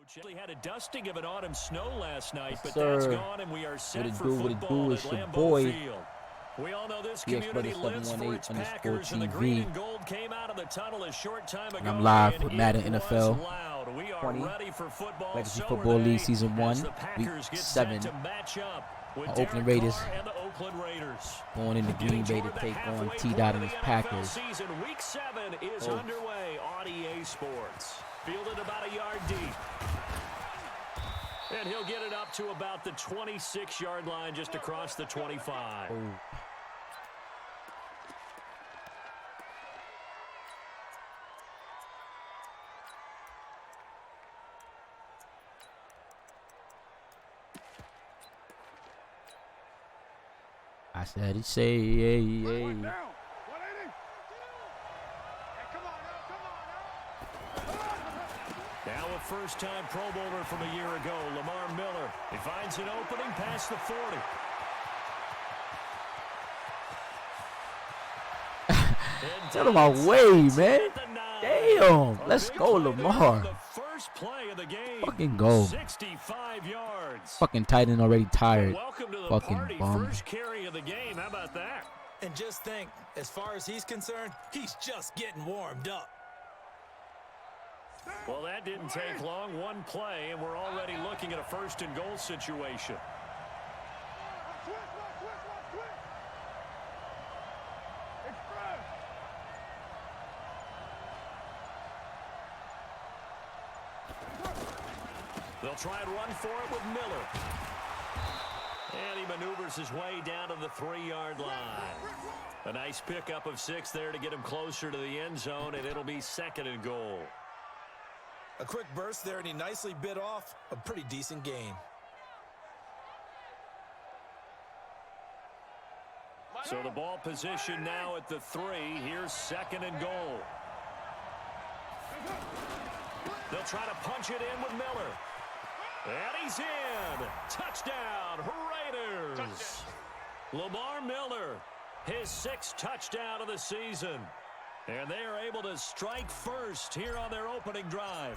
Actually had a dusting of an autumn snow last night, but Sir. that's gone, and we are set for What it do? football It's at your Lambeau boy. Field. We all know this community lives for its Packers, and the green and gold came out of the tunnel a short time ago. And I'm live and with Madden NFL We are 20, ready for football. Legacy So Football League Season 1, the Week Packers get 7. set to match up with Oakland Raiders and the Oakland Raiders. Going into Green Bay to take on T-Dot and his Packers. Season Week 7 is underway on EA Sports. Fielded about a yard deep. And he'll get it up to about the 26-yard line, just across the 25. I said it, say, yeah. Now a first-time Pro Bowler from a year ago, Lamar Miller. He finds an opening past the 40. Get out of my way, man. Damn. Let's go, Lamar. The first play of the game. Fucking go. 65 yards. Fucking tight end already tired. Welcome to the fucking party. bum. First carry of the game. How about that? And just think, as far as he's concerned, he's just getting warmed up. Well, that didn't take long. One play, and we're already looking at a first-and-goal situation. They'll try and run for it with Miller. And he maneuvers his way down to the 3-yard line. A nice pickup of 6 there to get him closer to the end zone, and it'll be 2nd and goal. A quick burst there, and he nicely bit off a pretty decent gain. So the ball position now at the 3. Here's 2nd and goal. They'll try to punch it in with Miller. And he's in. Touchdown, Raiders. Lamar Miller, his 6th touchdown of the season. And they are able to strike first here on their opening drive.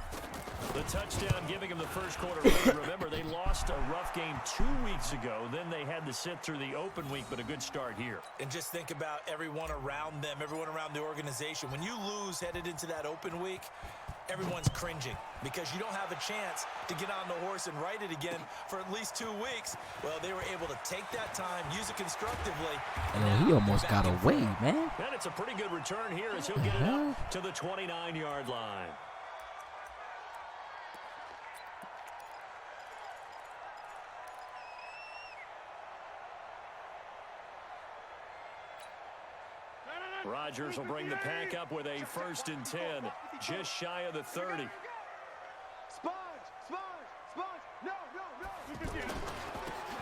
The touchdown giving them the first quarter lead. Remember, they lost a rough game 2 weeks ago. Then they had to sit through the open week, but a good start here. And just think about everyone around them, everyone around the organization. When you lose headed into that open week, everyone's cringing because you don't have a chance to get on the horse and ride it again for at least 2 weeks. Well, they were able to take that time, use it constructively. And then he almost got away, man. And it's a pretty good return here as he'll get it up to the 29-yard line. Rodgers will bring the pack up with a 1st and 10, just shy of the 30.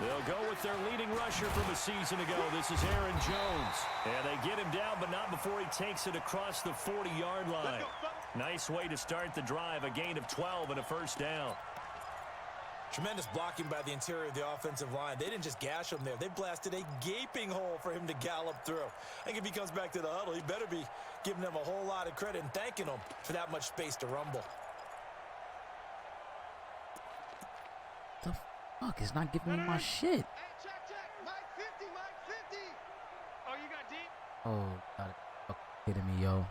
They'll go with their leading rusher from a season ago. This is Aaron Jones. And they get him down, but not before he takes it across the 40-yard line. Nice way to start the drive, a gain of 12 and a 1st down. Tremendous blocking by the interior of the offensive line. They didn't just gash him there. They blasted a gaping hole for him to gallop through. I think if he comes back to the huddle, he better be giving them a whole lot of credit and thanking them for that much space to rumble. The fuck is not giving me my shit? Hey, check. Mike 50, Mike 50. Oh, you got deep? Oh, God. Fuck kidding me, yo.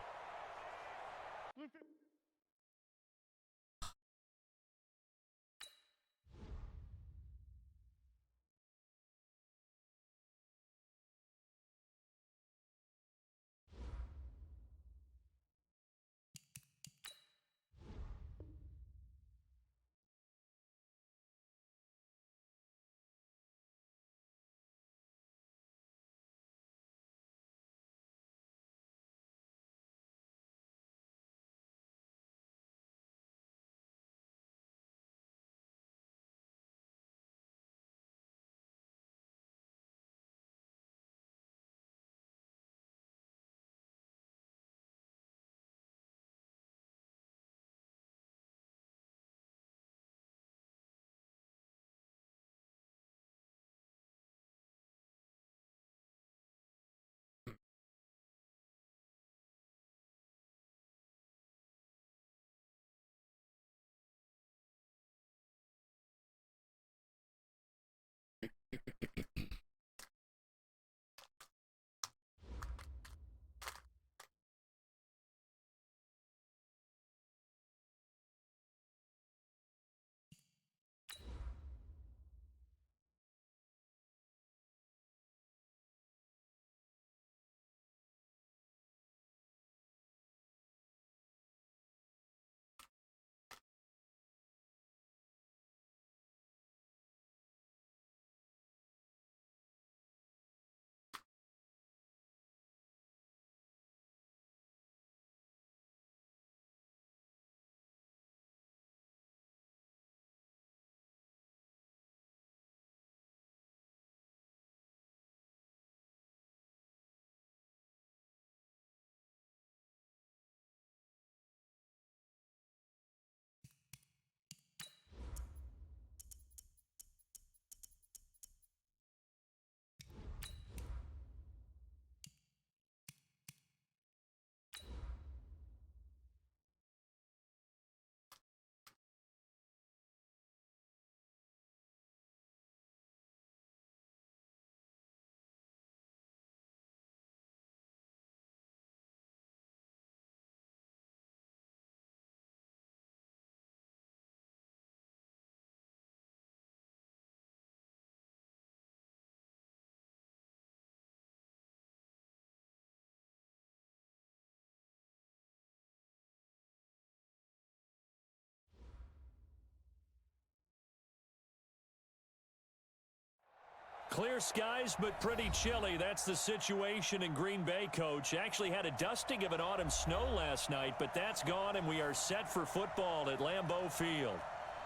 Clear skies, but pretty chilly. That's the situation in Green Bay, Coach. Actually had a dusting of an autumn snow last night, but that's gone, and we are set for football at Lambeau Field.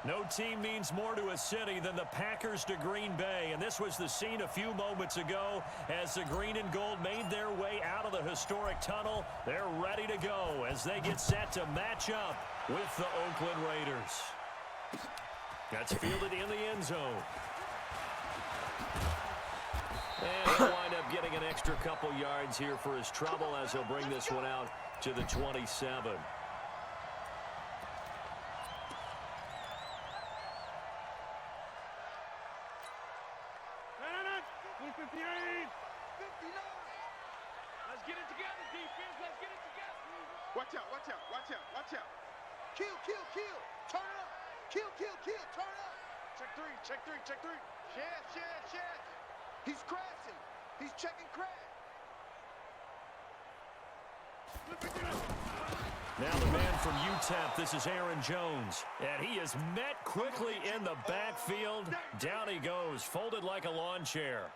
No team means more to a city than the Packers to Green Bay, and this was the scene a few moments ago as the green and gold made their way out of the historic tunnel. They're ready to go as they get set to match up with the Oakland Raiders. That's fielded in the end zone. And he'll wind up getting an extra couple yards here for his trouble as he'll bring this one out to the 27. Let's get it together, defense. Let's get it together. Watch out, watch out, watch out, watch out. Kill, kill, kill. Turn up. Kill, kill, kill. Turn up. Check three, check three, check three. Shed. He's crashing. He's checking crash. Now the man from UTEP, this is Aaron Jones. And he is met quickly in the backfield. Down he goes, folded like a lawn chair.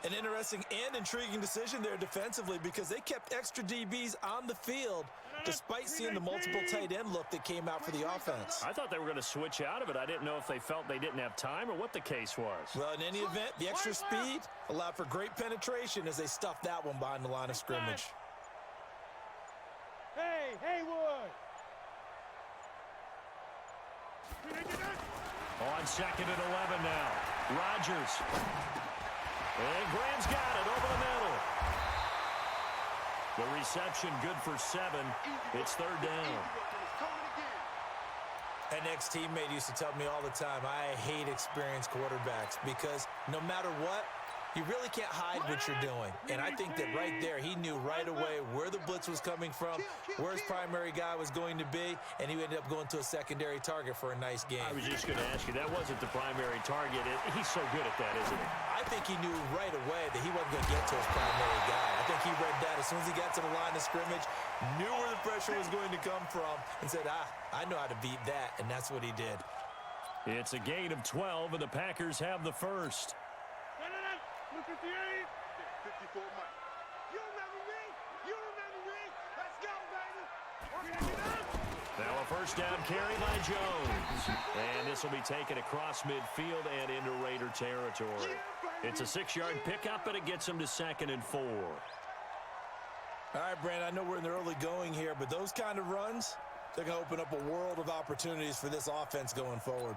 An interesting and intriguing decision there defensively because they kept extra DBs on the field despite seeing the multiple tight end look that came out for the offense. I thought they were going to switch out of it. I didn't know if they felt they didn't have time or what the case was. Well, in any event, the extra speed allowed for great penetration as they stuffed that one behind the line of scrimmage. Hey, Haywood. On 2nd and 11 now. Rodgers. And Graham's got it over the middle. The reception good for 7. It's 3rd down. An ex-teammate used to tell me all the time, I hate experienced quarterbacks because no matter what, you really can't hide what you're doing. And I think that right there, he knew right away where the blitz was coming from, where his primary guy was going to be, and he ended up going to a secondary target for a nice game. I was just going to ask you, that wasn't the primary target. He's so good at that, isn't he? I think he knew right away that he wasn't going to get to his primary guy. I think he read that as soon as he got to the line of scrimmage, knew where the pressure was going to come from, and said, I know how to beat that, and that's what he did. It's a gain of 12, and the Packers have the first. 58. 54, Mike. You remember me? You remember me? Let's go, baby. Now a first down carry by Jones. And this will be taken across midfield and into Raider territory. It's a 6-yard pickup, and it gets him to 2nd and 4. All right, Brandon, I know we're in the early going here, but those kind of runs, they're going to open up a world of opportunities for this offense going forward.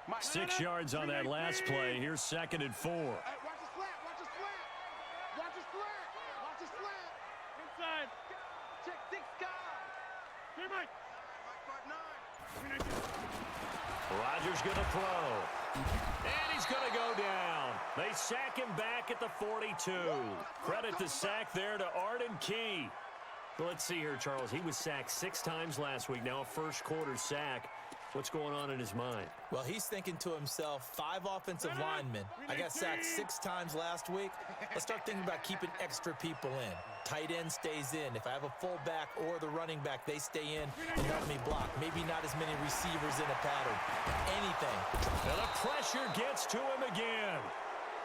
Mike, 6 yards on that last play. Here's 2nd and 4. Hey, watch the slant, watch the slant. Watch the slant, watch the slant. Inside. Check 6 guys. Here, Mike. Mike, 5-9. Rodgers going to throw. And he's going to go down. They sack him back at the 42. Credit the sack there to Arden Key. Well, let's see here, Charles. He was sacked 6 times last week. Now a first-quarter sack. What's going on in his mind? Well, he's thinking to himself, 5 offensive linemen. I got sacked 6 times last week. Let's start thinking about keeping extra people in. Tight end stays in. If I have a fullback or the running back, they stay in and help me block. Maybe not as many receivers in a pattern. Anything. And the pressure gets to him again.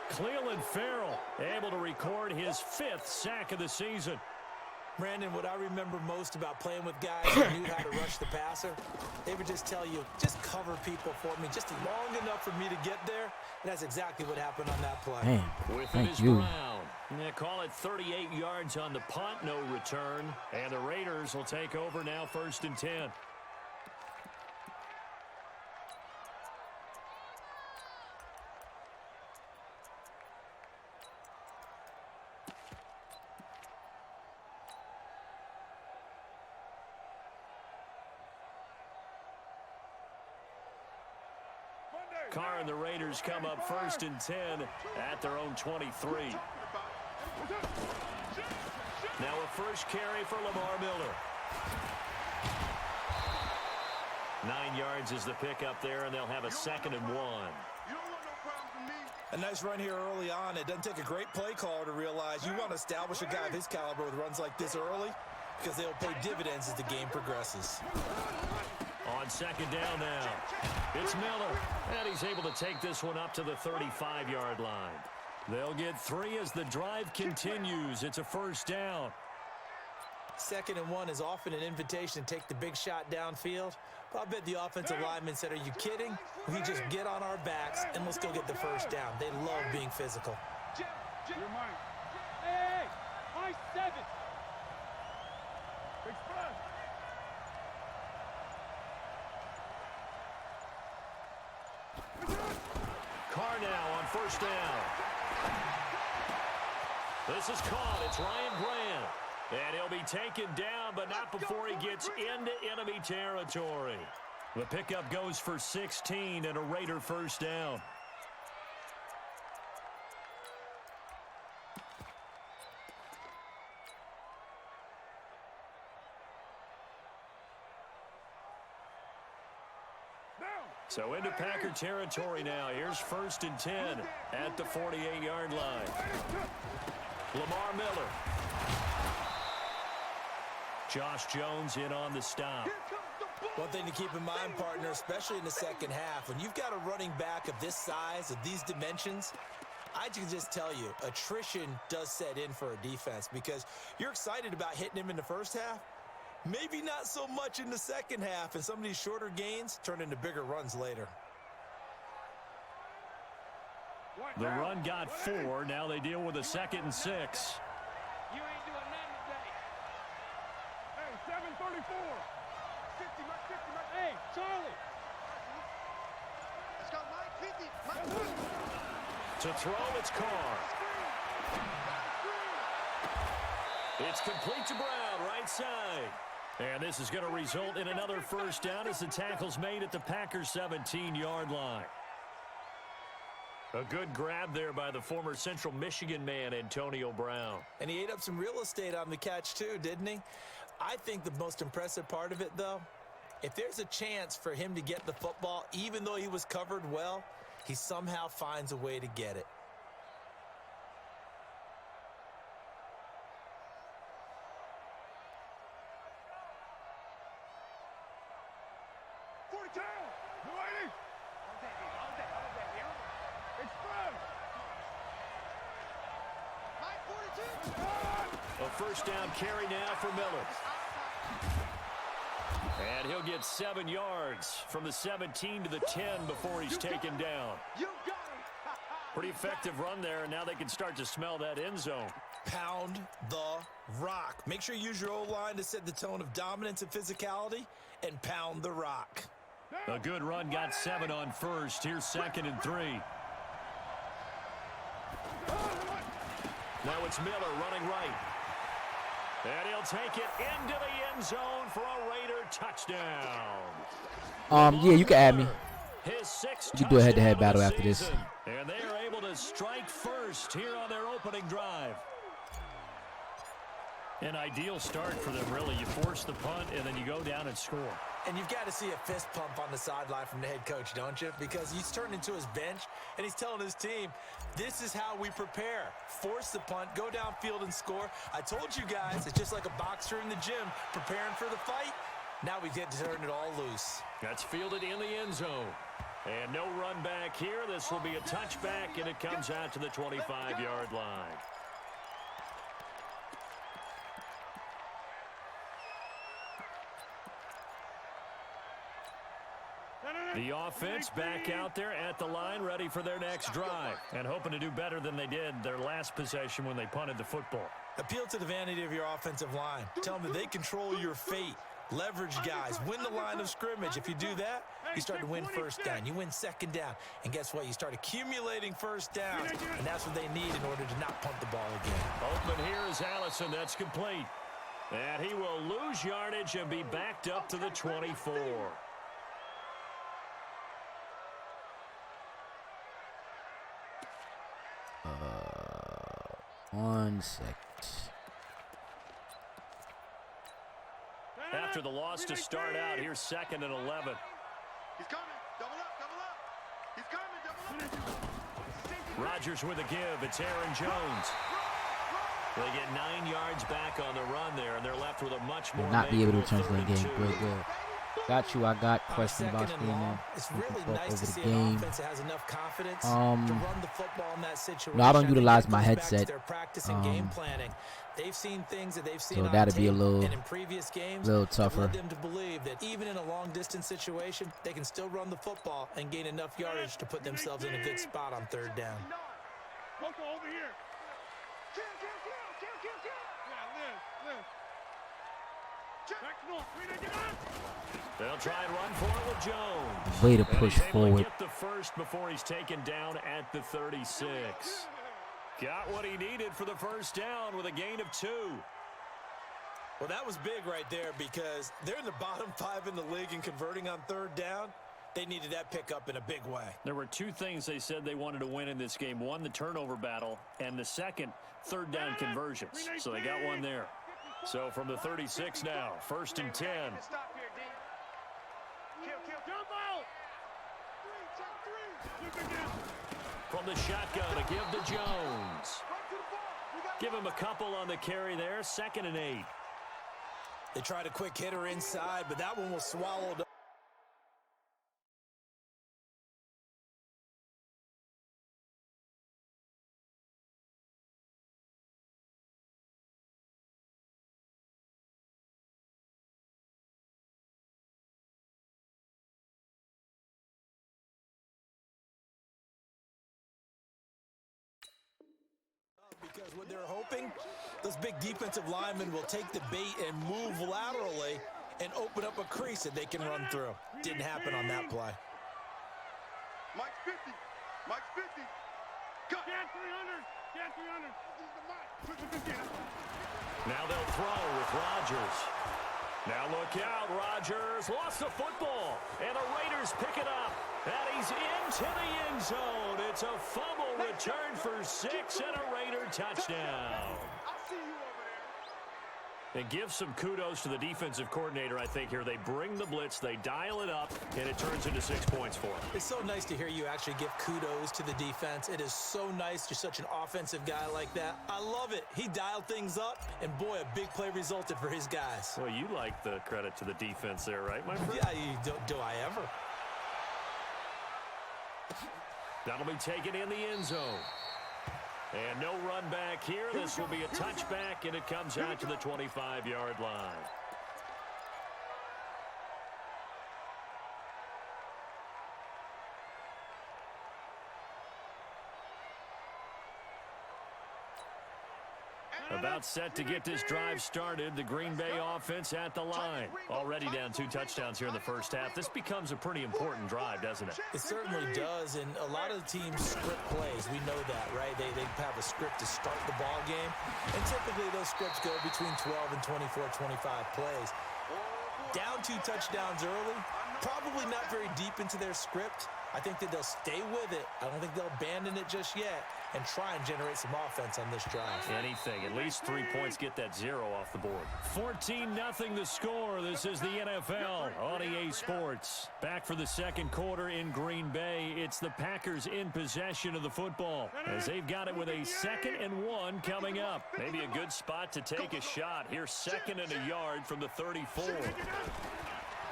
Cleveland Farrell able to record his 5th sack of the season. Brandon, what I remember most about playing with guys who knew how to rush the passer, they would just tell you, just cover people for me, just long enough for me to get there. And that's exactly what happened on that play. Man, With thank it is you. Brown. They call it 38 yards on the punt, no return. And the Raiders will take over now 1st and 10. Carr and the Raiders come up 1st and 10 at their own 23. Now a first carry for Lamar Miller. 9 yards is the pickup there, and they'll have a 2nd and 1. A nice run here early on. It doesn't take a great play caller to realize you want to establish a guy of his caliber with runs like this early because they'll pay dividends as the game progresses. On second down now. It's Miller, and he's able to take this one up to the 35-yard line. They'll get 3 as the drive continues. It's a first down. 2nd and 1 is often an invitation to take the big shot downfield. But I bet the offensive lineman said, are you kidding? We just get on our backs and let's go get the first down. They love being physical. You're mine. Hey, my 7. Express. Carr now on first down. This is caught. It's Ryan Grant. And he'll be taken down, but not before he gets into enemy territory. The pickup goes for 16 and a Raider first down. So into Packer territory now. Here's 1st and 10 at the 48-yard line. Lamar Miller. Josh Jones in on the stop. One thing to keep in mind, partner, especially in the second half, when you've got a running back of this size, of these dimensions, I can just tell you, attrition does set in for a defense because you're excited about hitting him in the first half. Maybe not so much in the second half, and some of these shorter gains turn into bigger runs later. The run got 4. Now they deal with a 2nd and 6. You ain't doing nothing today. Hey, 734. 50, Mike, 50, Mike. Hey, Charlie. Let's go, Mike, 50. Mike. To throw, it's Carr. It's complete to Brown, right side. And this is going to result in another first down as the tackle's made at the Packers' 17-yard line. A good grab there by the former Central Michigan man, Antonio Brown. And he ate up some real estate on the catch too, didn't he? I think the most impressive part of it, though, if there's a chance for him to get the football, even though he was covered well, he somehow finds a way to get it. A first down carry now for Miller. And he'll get 7 yards from the 17 to the 10 before he's taken down. Pretty effective run there, and now they can start to smell that end zone. Pound the rock. Make sure you use your O-line to set the tone of dominance and physicality, and pound the rock. A good run got 7 on first. Here's 2nd and 3. Now it's Miller running right. And he'll take it into the end zone for a Raider touchdown. Yeah, you can add me. His 6th You do a head-to-head touchdown battle of the after this. season. And they are able to strike first here on their opening drive. An ideal start for them, really. You force the punt, and then you go down and score. And you've got to see a fist pump on the sideline from the head coach, don't you? Because he's turned into his bench, and he's telling his team, this is how we prepare. Force the punt, go downfield and score. I told you guys, it's just like a boxer in the gym preparing for the fight. Now we get to turn it all loose. That's fielded in the end zone. And no run back here. This will be a touchback, and it comes out to the 25-yard line. The offense back out there at the line, ready for their next drive, and hoping to do better than they did their last possession when they punted the football. Appeal to the vanity of your offensive line. Tell them that they control your fate. Leverage guys. Win the line of scrimmage. If you do that, you start to win first down. You win 2nd down. And guess what? You start accumulating first downs. And that's what they need in order to not punt the ball again. Oakland here is Allison. That's complete. And he will lose yardage and be backed up to the 24. 1 second. After the loss to start out, here's 2nd and 11. He's coming. Double up, double up. He's coming, double up. Rodgers with a give. It's Aaron Jones. They get 9 yards back on the run there, and they're left with a much more Will not be able to manageable return to the 3rd and game. 2. Good, good. Got you. I got On question about second and streaming. long, it's We can really talk nice to over the see an game. offense that has enough confidence to Um, run the football in that situation. No, I don't think utilize that my goes back to headset. their practice and game planning. They've seen things that they've seen So on that'd be a tape little, and in previous games little that tougher. led them to believe that even in a long-distance situation, they can still run the football and gain enough yardage to put themselves in a good spot on third down. Loco over here. Kill. Yeah, live. Back north. Get up. They'll try and run for it with Jones. Way to And push he's able forward. to get the first before he's taken down at the 36. Got what he needed for the first down with a gain of 2. Well, that was big right there because they're in the bottom 5 in the league and converting on third down. They needed that pickup in a big way. There were 2 things they said they wanted to win in this game. One, the turnover battle, and the second, third down conversions. So they got one there. So from the 36 now, 1st and 10. Stop here, D. Kill. Jump out. 3, check 3. Look again. From the shotgun to give to Jones. Give him a couple on the carry there. 2nd and 8. They tried a quick hitter inside, but that one was swallowed up. Because what they're hoping, those big defensive linemen will take the bait and move laterally and open up a crease that they can run through. Didn't happen on that play. Mike's 50. Cut. Get 300. This is the Mike. Now they'll throw with Rodgers. Now look out, Rodgers lost the football, and the Raiders pick it up, and he's into the end zone. It's a fumble return for 6 and a Raider touchdown. I'll see you over there. And give some kudos to the defensive coordinator, I think, here. They bring the blitz, they dial it up, and it turns into 6 points for them. It's so nice to hear you actually give kudos to the defense. It is so nice. You're such an offensive guy like that. I love it. He dialed things up, and boy, a big play resulted for his guys. Well, you like the credit to the defense there, right, my friend? Yeah, do I ever? That'll be taken in the end zone. And no run back here. This will be a touchback, and it comes out to the 25-yard line. About set to get this drive started. The Green Bay offense at the line. Already down 2 touchdowns here in the first half. This becomes a pretty important drive, doesn't it? It certainly does, and a lot of the teams script plays. We know that, right? They have a script to start the ball game, and typically those scripts go between 12 and 24, 25 plays. Down 2 touchdowns early, probably not very deep into their script. I think that they'll stay with it. I don't think they'll abandon it just yet and try and generate some offense on this drive. Anything. At least 3 points, get that 0 off the board. 14-0 the score. This is the NFL on EA Sports. Back for the second quarter in Green Bay. It's the Packers in possession of the football as they've got it with a 2nd and 1 coming up. Maybe a good spot to take a shot. Here's 2nd and a yard from the 34.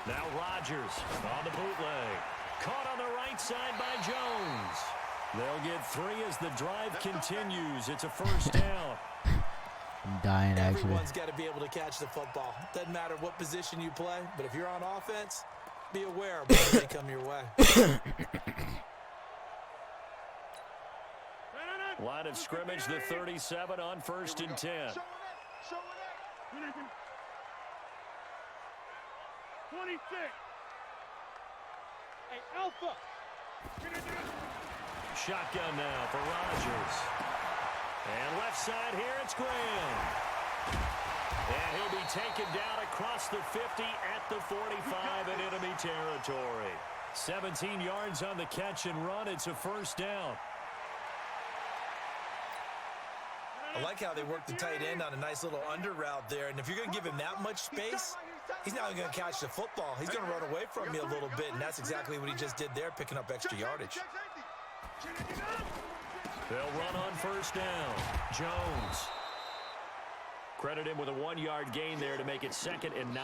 Now Rodgers on the bootleg. Caught on the right side by Jones. They'll get 3 as the drive continues. It's a first down. I'm dying, actually. Everyone's got to be able to catch the football. Doesn't matter what position you play, but if you're on offense, be aware of when they come your way. Line of scrimmage, the 37 on 1st and 10. 26. Hey, Alpha. Shotgun now for Rodgers. And left side here, it's Graham. And he'll be taken down across the 50 at the 45 in enemy territory. 17 yards on the catch and run. It's a first down. I like how they work the tight end on a nice little under route there. And if you're going to give him that much space, he's not going to catch the football. He's going to run away from you a little bit, and that's exactly what he just did there, picking up extra yardage. They'll run on first down. Jones. Credit him with a 1-yard gain there to make it 2nd and 9.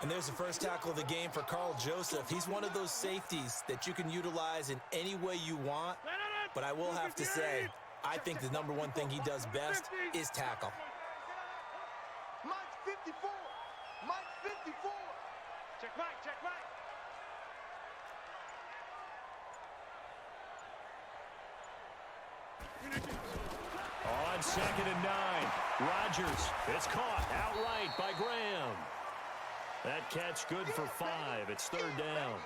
And there's the first tackle of the game for Carl Joseph. He's one of those safeties that you can utilize in any way you want. But I will have to say, I think the number one thing he does best is tackle. Mike's 54. Mike's 54. Check Mike, check Mike. On 2nd and 9, Rodgers. It's caught outright by Graham. That catch good for 5. It's 3rd down.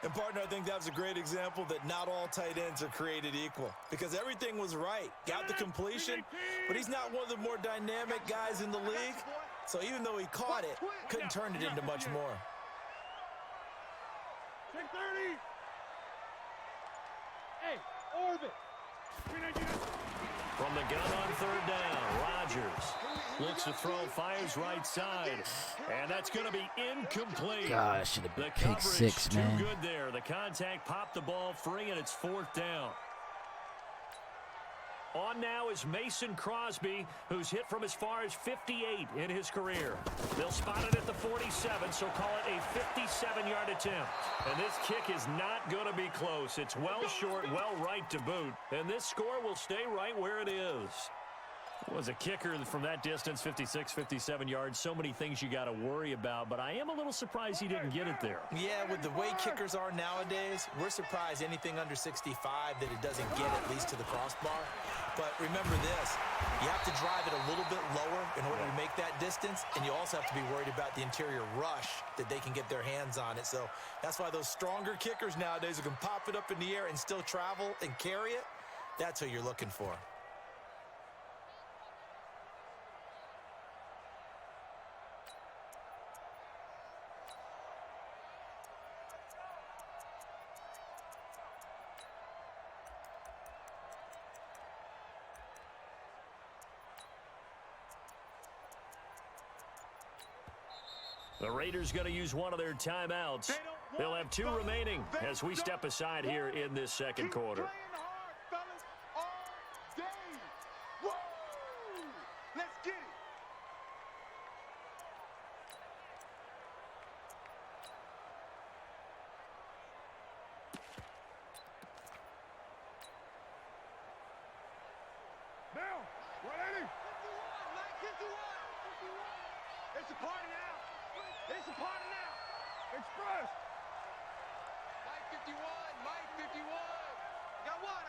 And, partner, I think that was a great example that not all tight ends are created equal because everything was right. Got the completion, but he's not one of the more dynamic guys in the league. So even though he caught it, couldn't turn it into much more. Check 30. Hey, orbit. From the gun on 3rd down, Rodgers looks to throw, fires right side, and that's going to be incomplete. God, should have been The pick coverage 6, too man. good there. The contact popped the ball free, and it's 4th down. On now is Mason Crosby, who's hit from as far as 58 in his career. They'll spot it at the 47, so call it a 57-yard attempt. And this kick is not going to be close. It's well short, well right to boot. And this score will stay right where it is. Was a kicker from that distance, 56, 57 yards. So many things you got to worry about, but I am a little surprised he didn't get it there. Yeah, with the way kickers are nowadays, we're surprised anything under 65 that it doesn't get at least to the crossbar. But remember this, you have to drive it a little bit lower in order to make that distance, and you also have to be worried about the interior rush that they can get their hands on it. So that's why those stronger kickers nowadays who can pop it up in the air and still travel and carry it, that's what you're looking for. The Raiders going to use one of their timeouts. They'll have 2 remaining as we step aside here in this second quarter. Playing hard, fellas, all day. Woo! Let's get it. Now, 180. 51, Mike, 51. It's a party now. It's a party now. Express. Mike 51. Mike 51. I got one.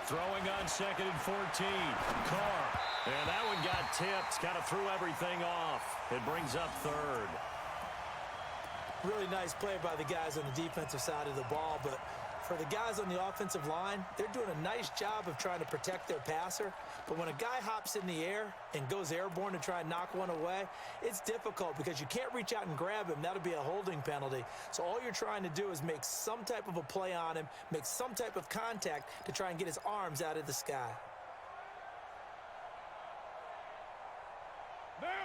Throwing on 2nd and 14. Carr. And that one got tipped. Kind of threw everything off. It brings up 3rd. Really nice play by the guys on the defensive side of the ball, but for the guys on the offensive line, they're doing a nice job of trying to protect their passer. But when a guy hops in the air and goes airborne to try and knock one away, it's difficult because you can't reach out and grab him. That'll be a holding penalty. So all you're trying to do is make some type of a play on him, make some type of contact to try and get his arms out of the sky.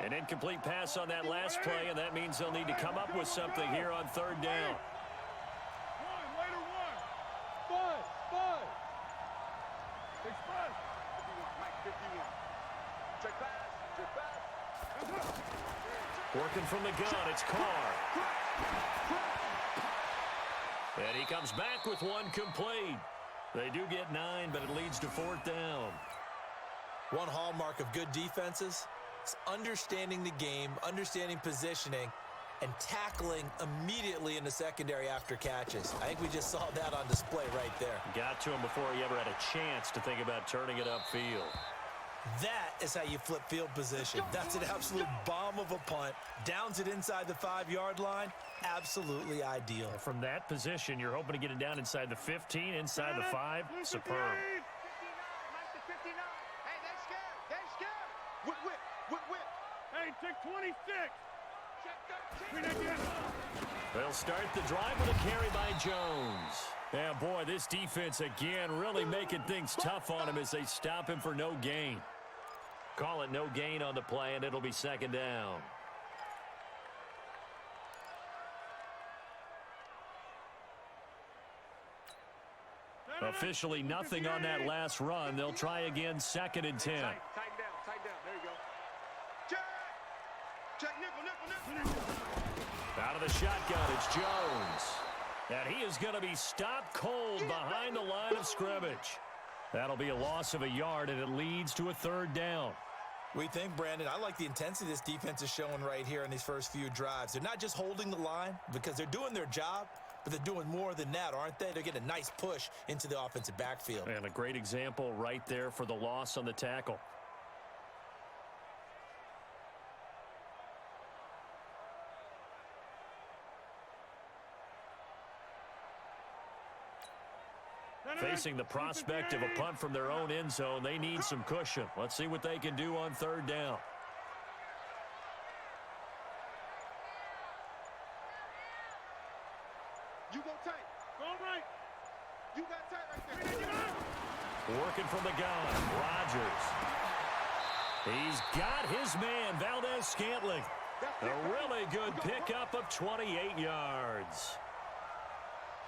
An incomplete pass on that last play, and that means they'll need to come up with something here on 3rd down. Express. 51, Mike 51. Check pass. Working from the gun, it's Carr. And he comes back with one complete. They do get 9, but it leads to 4th down. One hallmark of good defenses is understanding the game, understanding positioning, and tackling immediately in the secondary after catches. I think we just saw that on display right there. Got to him before he ever had a chance to think about turning it upfield. That is how you flip field position. That's an absolute bomb of a punt. Downs it inside the 5-yard line. Absolutely ideal. From that position, you're hoping to get it down inside the 15, inside the 5. Superb. 59, Mike to 59. Hey, they scared. They scared. Whip. Hey, check 26. Check 13. They'll start the drive with a carry by Jones. Yeah, boy, this defense again really making things tough on him as they stop him for no gain. Call it no gain on the play, and it'll be 2nd down. Officially nothing on that last run. They'll try again 2nd and 10. Tighten down. Check nickel. Out of the shotgun, it's Jones. And he is going to be stopped cold behind the line of scrimmage. That'll be a loss of a yard, and it leads to a third down. We think, Brandon, I like the intensity this defense is showing right here in these first few drives. They're not just holding the line because they're doing their job, but they're doing more than that, aren't they? They're getting a nice push into the offensive backfield. And a great example right there for the loss on the tackle. Facing the prospect of a punt from their own end zone, they need some cushion. Let's see what they can do on third down. You go tight. Go right. You got tight right there. Working from the gun, Rodgers. He's got his man, Valdez-Scantling. A really good pickup of 28 yards.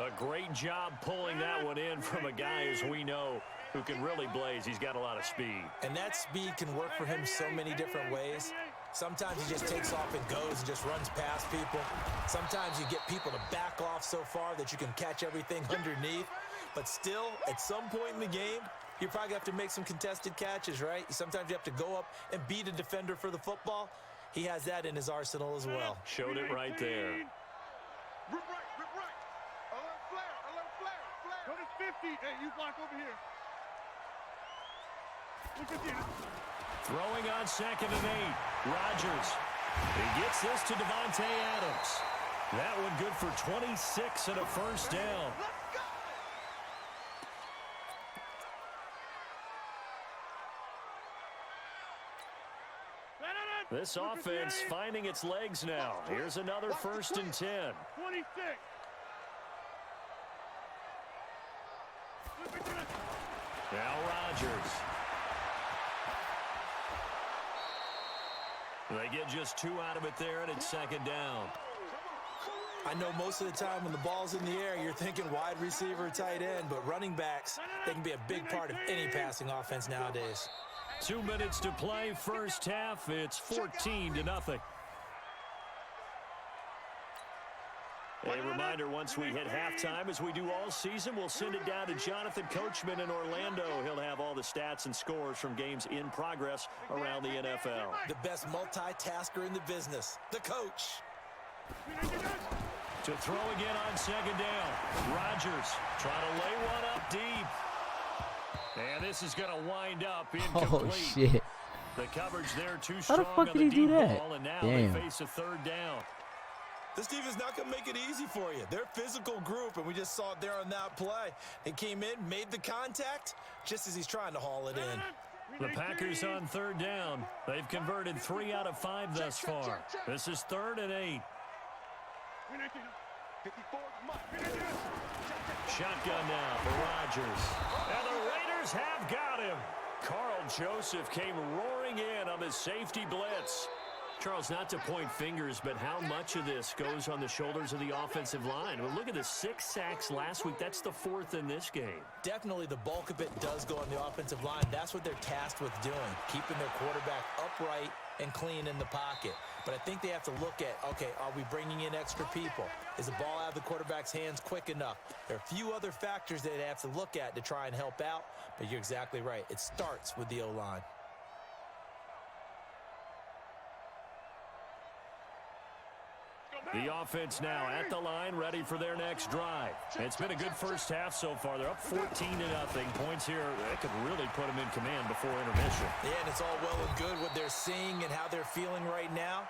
A great job pulling that one in from a guy, as we know, who can really blaze. He's got a lot of speed. And that speed can work for him so many different ways. Sometimes he just takes off and goes and just runs past people. Sometimes you get people to back off so far that you can catch everything underneath. But still, at some point in the game, you probably have to make some contested catches, right? Sometimes you have to go up and beat a defender for the football. He has that in his arsenal as well. Showed it right there. Rip right. Alert flare. Go to 50. Hey, you block over here. Look at this. Throwing on 2nd and 8. Rodgers. He gets this to Devontae Adams. That one good for 26 and a first down. This offense finding its legs now. Here's another 1st and 10. 26. Now Rodgers. They get just 2 out of it there, and it's 2nd down. I know most of the time when the ball's in the air, you're thinking wide receiver, tight end, but running backs, they can be a big part of any passing offense nowadays. 2 minutes to play, first half. It's 14-0. A reminder, once we hit halftime, as we do all season, we'll send it down to Jonathan Coachman in Orlando. He'll have all the stats and scores from games in progress around the NFL. The best multitasker in the business, the coach. To throw again on 2nd down. Rodgers trying to lay one up deep. And this is going to wind up incomplete. Oh, shit. The coverage there too How strong the fuck on did the he do deep that? ball, and now Damn. they face a 3rd down. This team is not going to make it easy for you. They're a physical group, and we just saw it there on that play. They came in, made the contact, just as he's trying to haul it in. The Packers on 3rd down. They've converted 3 out of 5 thus far. This is 3rd and 8. 54. Shotgun now for Rodgers. And the Raiders have got him. Carl Joseph came roaring in on the safety blitz. Charles, not to point fingers, but how much of this goes on the shoulders of the offensive line? Well, look at the 6 sacks last week. That's the 4th in this game. Definitely the bulk of it does go on the offensive line. That's what they're tasked with doing, keeping their quarterback upright and clean in the pocket. But I think they have to look at, okay, are we bringing in extra people? Is the ball out of the quarterback's hands quick enough? There are a few other factors that they have to look at to try and help out, but you're exactly right. It starts with the O-line. The offense now at the line, ready for their next drive. It's been a good first half so far. They're up 14-0. Points here, that could really put them in command before intermission. Yeah, and it's all well and good what they're seeing and how they're feeling right now.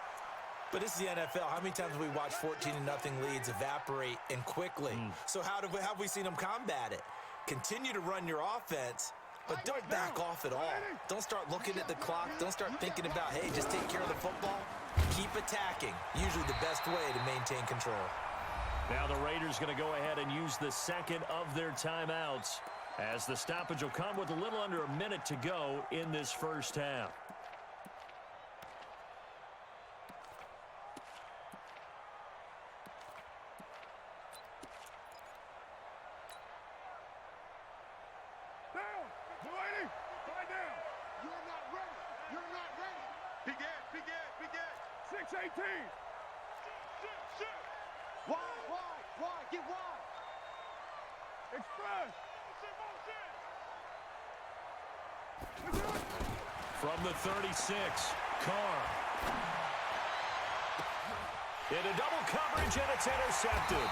But this is the NFL. How many times have we watched 14-0 leads evaporate and quickly? So how have we seen them combat it? Continue to run your offense, but don't back off at all. Don't start looking at the clock. Don't start thinking about, hey, just take care of the football. Keep attacking. Usually the best way to maintain control. Now the Raiders going to go ahead and use the 2nd of their timeouts, as the stoppage will come with a little under a minute to go in this first half. 6-18. Wide, get wide. Express. From the 36, Carr. Into double coverage, and it's intercepted.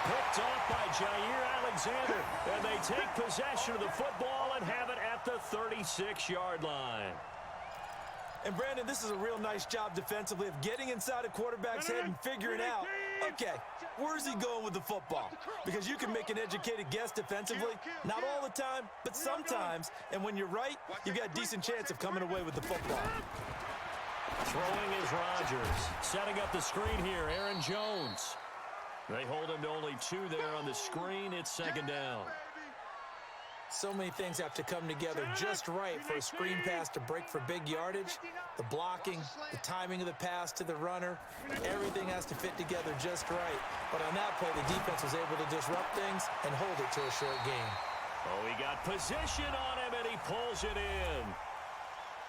Picked off by Jair Alexander, and they take possession of the football and have it at the 36-yard line. And, Brandon, this is a real nice job defensively of getting inside a quarterback's head and figuring out, okay, where's he going with the football? Because you can make an educated guess defensively, not all the time, but sometimes. And when you're right, you've got a decent chance of coming away with the football. Throwing is Rodgers. Setting up the screen here, Aaron Jones. They hold him to only 2 there on the screen. It's second down. So many things have to come together just right for a screen pass to break for big yardage. The blocking, the timing of the pass to the runner, everything has to fit together just right. But on that play, the defense was able to disrupt things and hold it to a short gain. Oh, he got position on him, and he pulls it in.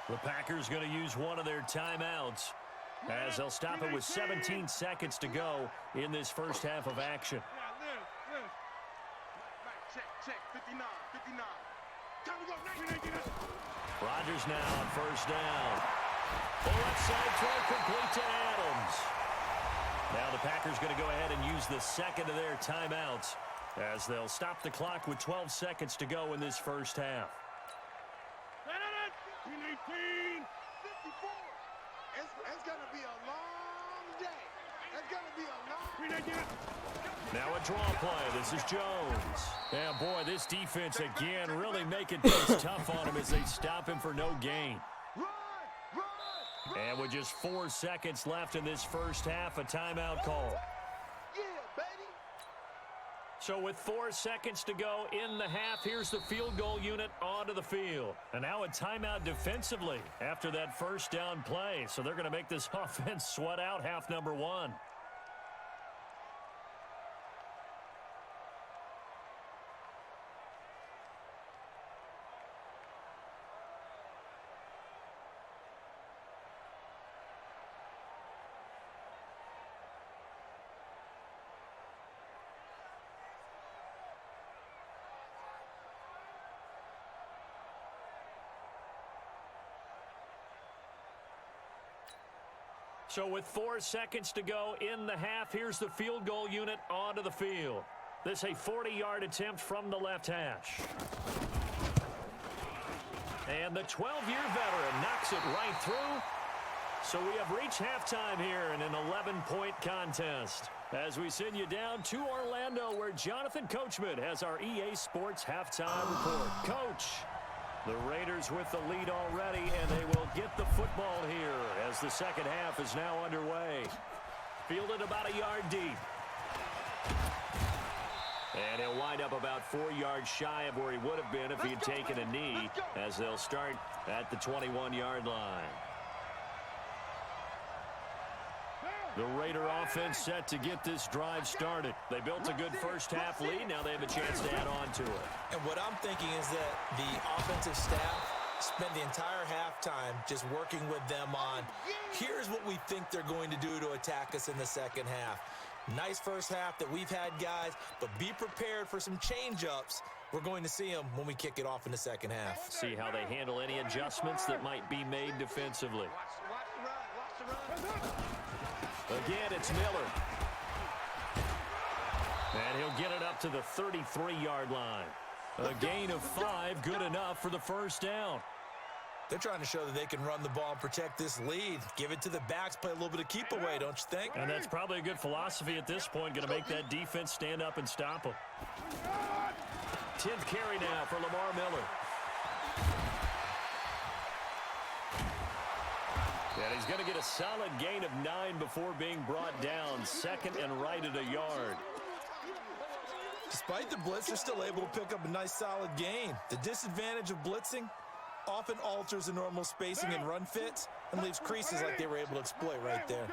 The Packers going to use one of their timeouts as they'll stop it with 17 seconds to go in this first half of action. Check, 59. Time to go, Rodgers now on first down. The left side throw complete to Adams. Now the Packers going to go ahead and use the second of their timeouts as they'll stop the clock with 12 seconds to go in this first half. 18. 54. It's going to be a long day. It's going to be a long day. Now a draw play. This is Jones. And boy, this defense again really making things tough on him as they stop him for no gain. And with just 4 seconds left in this first half, a timeout call. Yeah, baby. So with 4 seconds to go in the half, here's the field goal unit onto the field. And now a timeout defensively after that first down play. So they're going to make this offense sweat out half number 1. So with 4 seconds to go in the half, here's the field goal unit onto the field. This a 40-yard attempt from the left hash. And the 12-year veteran knocks it right through. So we have reached halftime here in an 11-point contest as we send you down to Orlando where Jonathan Coachman has our EA Sports halftime report. Coach, the Raiders with the lead already, and they will get the football here as the second half is now underway. Fielded about a yard deep. And he'll wind up about 4 yards shy of where he would have been if he had taken a knee as they'll start at the 21-yard line. The Raider offense set to get this drive started. They built a good first half lead. Now they have a chance to add on to it. And what I'm thinking is that the offensive staff spent the entire halftime just working with them on, here's what we think they're going to do to attack us in the second half. Nice first half that we've had, guys, but be prepared for some change-ups. We're going to see them when we kick it off in the second half. See how they handle any adjustments that might be made defensively. Watch the run. Again, it's Miller. And he'll get it up to the 33-yard line. A gain of 5, good enough for the first down. They're trying to show that they can run the ball and protect this lead. Give it to the backs, play a little bit of keep away, don't you think? And that's probably a good philosophy at this point, going to make that defense stand up and stop them. 10th carry now for Lamar Miller. And he's going to get a solid gain of 9 before being brought down. Second and right at a yard. Despite the blitz, they're still able to pick up a nice solid gain. The disadvantage of blitzing often alters the normal spacing and run fits and leaves creases like they were able to exploit right there.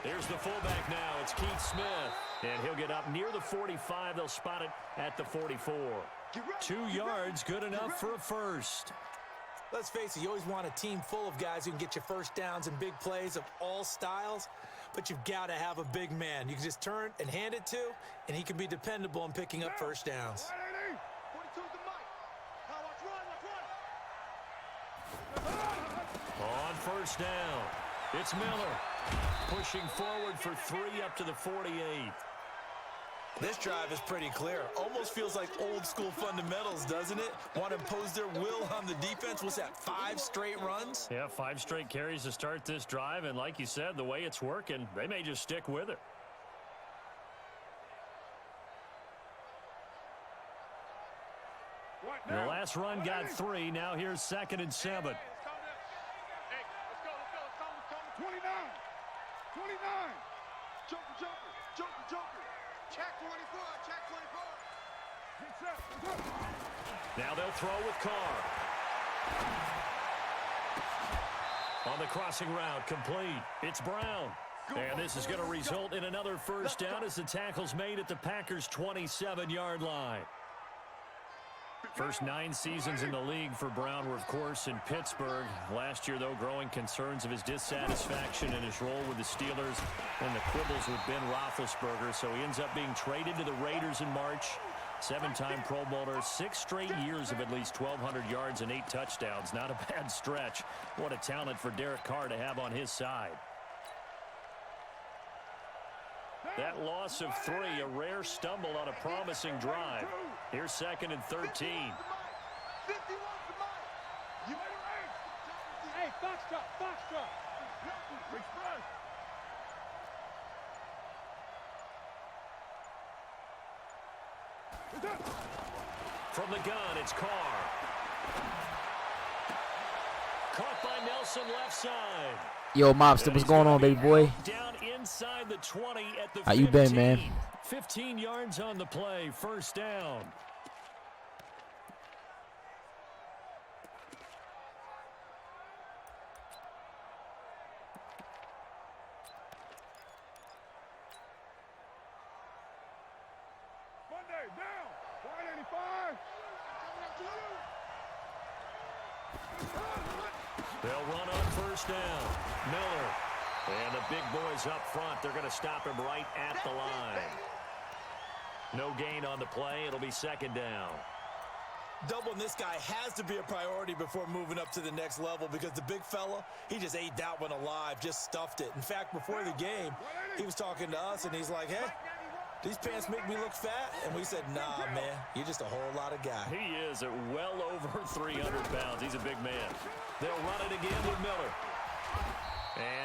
Here's the fullback now. It's Keith Smith. And he'll get up near the 45. They'll spot it at the 44. 2 yards, good enough for a first. Let's face it, you always want a team full of guys who can get you first downs and big plays of all styles, but you've got to have a big man you can just turn and hand it to, and he can be dependable in picking up first downs. 42 is the mic. Let's run. On first down, it's Miller. Pushing forward for 3 up to the 48. This drive is pretty clear. Almost feels like old school fundamentals, doesn't it? Want to impose their will on the defense. What's that, 5 straight runs? Yeah, 5 straight carries to start this drive, and like you said, the way it's working, they may just stick with it. The last run got 3. Now here's 2nd and 7. Hey, let's go. 29. 29. Joker. Check 24. Get set. Let's go. Now they'll throw with Carr. On the crossing route, complete. It's Brown. And this is going to result in another first down as the tackle's made at the Packers' 27-yard line. First 9 seasons in the league for Brown were, of course, in Pittsburgh. Last year, though, growing concerns of his dissatisfaction in his role with the Steelers and the quibbles with Ben Roethlisberger. So he ends up being traded to the Raiders in March. 7-time Pro Bowler, 6 straight years of at least 1,200 yards and 8 touchdowns. Not a bad stretch. What a talent for Derek Carr to have on his side. That loss of 3, a rare stumble on a promising drive. Here's 2nd and 13. 51's the mic. Hey, Foxtrot. Express. From the gun, it's Carr. Caught by Nelson left side. Yo, Mobster, what's going on, baby boy? Down inside the 20 at the How you been, man? 15 yards on the play, first down. Monday, down. 185. They'll run on first down. Miller. And the big boys up front. They're going to stop him right at the line. No gain on the play. It'll be 2nd down. Doubling this guy has to be a priority before moving up to the next level because the big fella, he just ate that one alive, just stuffed it. In fact, before the game, he was talking to us, and he's like, hey, these pants make me look fat? And we said, nah, man, you're just a whole lot of guy. He is at well over 300 pounds. He's a big man. They'll run it again with Miller.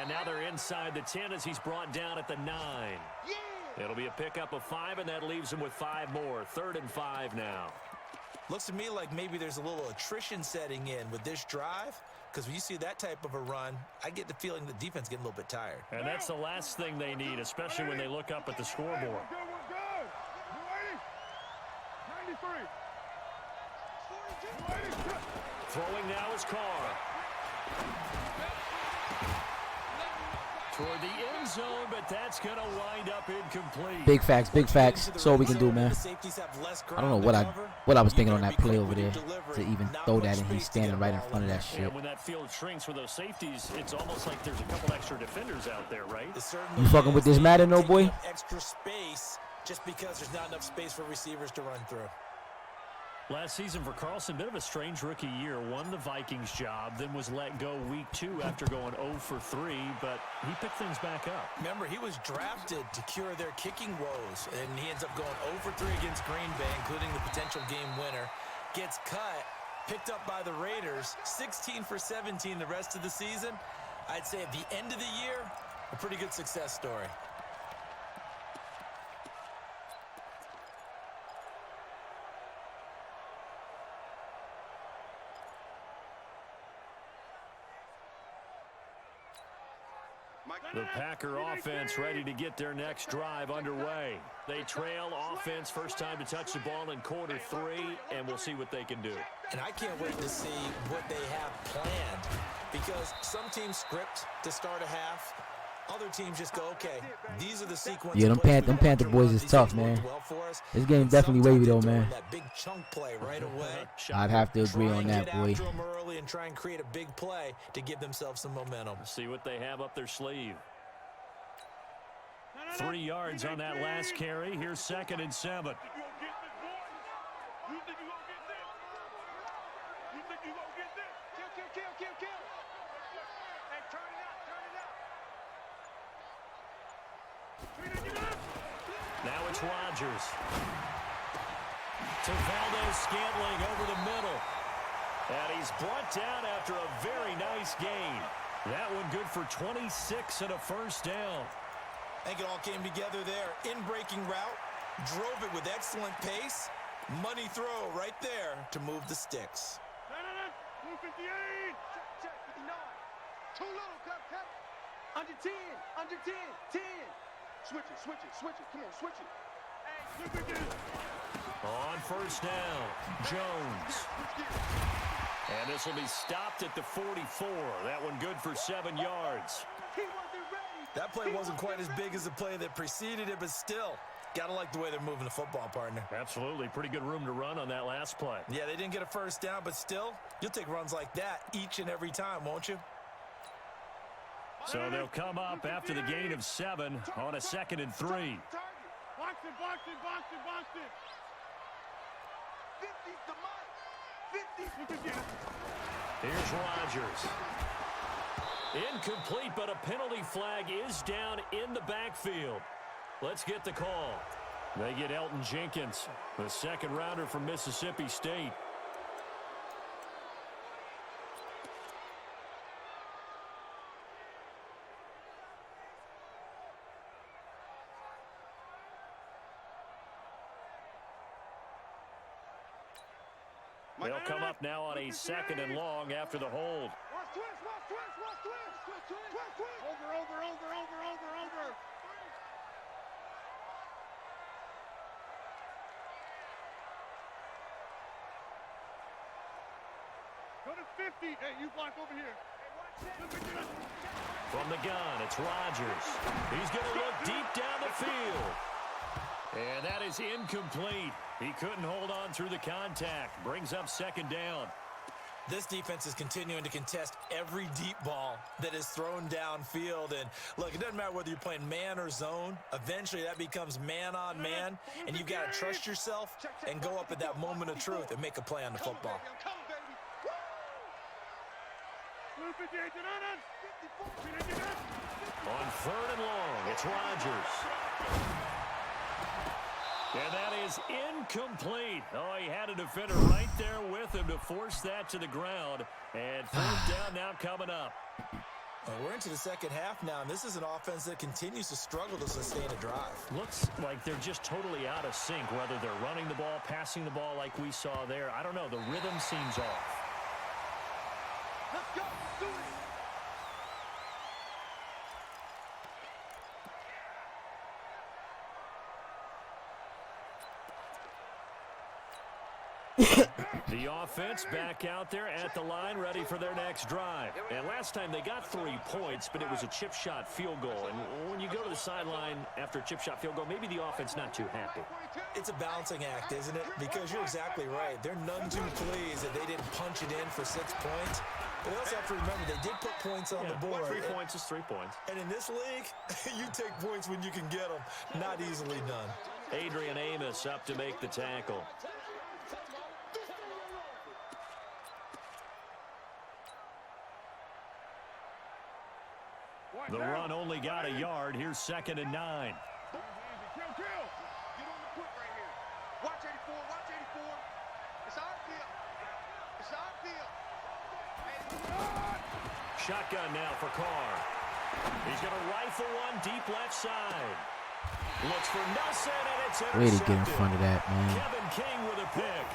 And now they're inside the 10 as he's brought down at the 9. It'll be a pickup of 5, and that leaves him with 5 more. 3rd and 5 now. Looks to me like maybe there's a little attrition setting in with this drive, because when you see that type of a run, I get the feeling the defense getting a little bit tired. And that's the last thing they need, especially when they look up at the scoreboard. We're good. You ready? 93. Throwing now is Carr. Toward the end zone, but that's going to wind up incomplete. Big facts. That's all we can do, man. I don't know what I was thinking on that play over there to even throw that, and he's standing right in front of that shit. And when that field shrinks with those safeties, it's almost like there's a couple extra defenders out there, right? You fucking with this Madden, no boy? Extra space just because there's not enough space for receivers to run through. Last season for Carlson, bit of a strange rookie year. Won the Vikings job, then was let go week 2 after going 0 for 3, but he picked things back up. Remember, he was drafted to cure their kicking woes, and he ends up going 0 for 3 against Green Bay, including the potential game winner. Gets cut, picked up by the Raiders, 16 for 17 the rest of the season. I'd say at the end of the year, a pretty good success story. The Packer offense ready to get their next drive underway. They trail offense, first time to touch the ball in quarter 3, and we'll see what they can do. And I can't wait to see what they have planned, because some teams script to start a half, Other teams just go, okay, these are the sequences. Yeah, them Panther boys is tough, man. This game definitely wavy though, man. That big chunk play right away. I'd have to agree on that, boy. Get after them early and try and create a big play to give themselves some momentum. See what they have up their sleeve. 3 yards on that last carry. Here's 2nd and 7. Now it's Rodgers. To Valdez-Scantling over the middle. And he's brought down after a very nice gain. That one good for 26 and a first down. I think it all came together there. In-breaking route, drove it with excellent pace. Money throw right there to move the sticks. 258. Check 59. Too little, cut. Under 10, under 10, 10. Switch it. Come on, switch it. Hey, on first down, Jones. And this will be stopped at the 44. That one good for 7 yards. That play wasn't quite as big as the play that preceded it, but still, gotta like the way they're moving the football, partner. Absolutely. Pretty good room to run on that last play. Yeah, they didn't get a first down, but still, you'll take runs like that each and every time, won't you? So they'll come up after the gain of 7 on a 2nd and 3. Box it. 50's the mark. 50. Here's Rodgers. Incomplete, but a penalty flag is down in the backfield. Let's get the call. They get Elton Jenkins, the second rounder from Mississippi State. They'll come up now on a 2nd and long after the hold. Over. Go to 50. Hey, you block over here. From the gun, it's Rodgers. He's going to look deep down the field. And that is incomplete. He couldn't hold on through the contact. Brings up 2nd down. This defense is continuing to contest every deep ball that is thrown downfield. And, look, it doesn't matter whether you're playing man or zone. Eventually, that becomes man-on-man, and you've got to trust yourself and go up at that moment of truth and make a play on the football. On 3rd and long, it's Rodgers. And that is incomplete. Oh, he had a defender right there with him to force that to the ground. And 4th down now coming up. Well, we're into the second half now, and this is an offense that continues to struggle to sustain a drive. Looks like they're just totally out of sync, whether they're running the ball, passing the ball like we saw there. I don't know. The rhythm seems off. Let's go. Let's do it. The offense back out there at the line, ready for their next drive. And last time they got 3 points, but it was a chip shot field goal. And when you go to the sideline after a chip shot field goal, maybe the offense not too happy. It's a balancing act, isn't it? Because you're exactly right. They're none too pleased that they didn't punch it in for 6 points. But they also have to remember they did put points on the board. 3 points is 3 points. And in this league, you take points when you can get them. Not easily done. Adrian Amos up to make the tackle. The run only got a yard. Here's 2nd and 9. Kill. Get on the foot right here. Watch 84. Watch 84. It's our deal. It's our deal. Shotgun now for Carr. He's going to rifle one deep left side. Looks for Nelson, and it's intercepted. Way to get in front of that, man. Kevin King with a pick.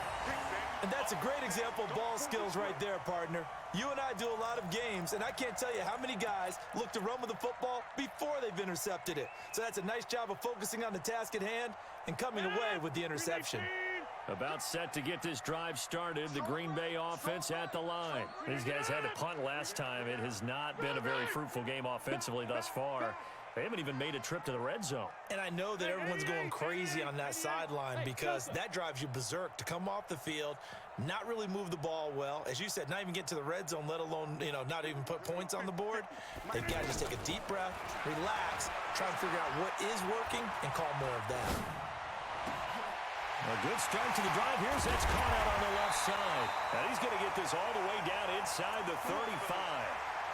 And that's a great example of ball skills right there, partner. You and I do a lot of games, and I can't tell you how many guys look to run with the football before they've intercepted it. So that's a nice job of focusing on the task at hand and coming away with the interception. About set to get this drive started. The Green Bay offense at the line. These guys had to punt last time. It has not been a very fruitful game offensively thus far. They haven't even made a trip to the red zone. And I know that everyone's going crazy on that sideline because that drives you berserk to come off the field, not really move the ball well. As you said, not even get to the red zone, let alone, not even put points on the board. They've got to just take a deep breath, relax, try and figure out what is working, and call more of that. A good start to the drive. Here's that's caught out on the left side. And he's going to get this all the way down inside the 35.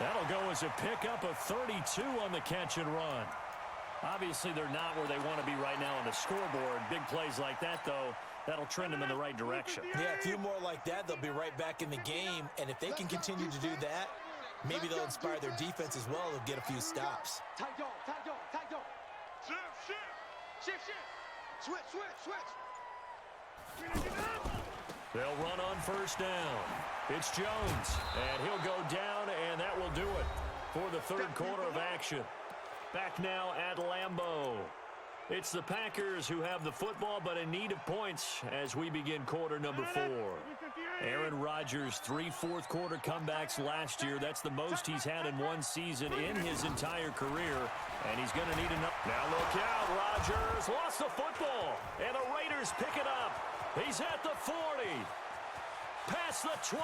That'll go as a pickup of 32 on the catch and run. Obviously, they're not where they want to be right now on the scoreboard. Big plays like that, though, that'll trend them in the right direction. Yeah, a few more like that, they'll be right back in the game. And if they can continue to do that, maybe they'll inspire their defense as well. They'll get a few stops. Tight dog, tight dog, tight dog. Shift. Switch. They'll run on first down. It's Jones, and he'll go down, and that will do it for the third quarter of action. Back now at Lambeau. It's the Packers who have the football, but in need of points as we begin quarter number 4. Aaron Rodgers, 3 fourth-quarter comebacks last year. That's the most he's had in one season in his entire career, and he's going to need enough. Now look out, Rodgers lost the football, and the Raiders pick it up. He's at the 40, past the 20,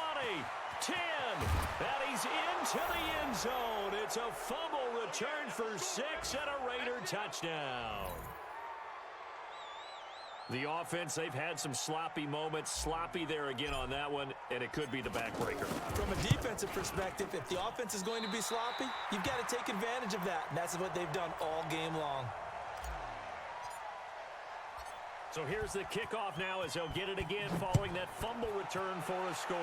10, and he's into the end zone. It's a fumble return for 6 and a Raider touchdown. The offense, they've had some sloppy moments. Sloppy there again on that one, and it could be the backbreaker. From a defensive perspective, if the offense is going to be sloppy, you've got to take advantage of that. And that's what they've done all game long. So here's the kickoff now as they'll get it again following that fumble return for a score.